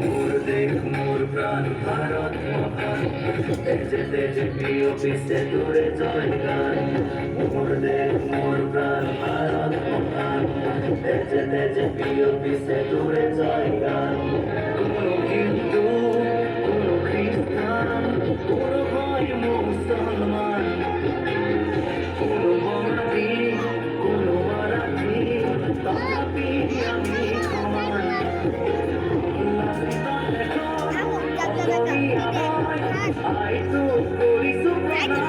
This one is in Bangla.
মোর দেখ মোর প্রাণ ভারত মহান, তেজে তেজে প্রিয় পিছে দূরে জয় গান। মোর দেখ মোর প্রাণ ভারত মহান, তেজে তেজে প্রিয় পিছে দূরে জয় গান। কোনো হিন্দু, কোনো খ্রিস্টান, কোনো হয় মুসলমান, কোনো বঙ্গালী, কোনো মারাঠি, তথাপি আমি সমান। I do, Gori Supana.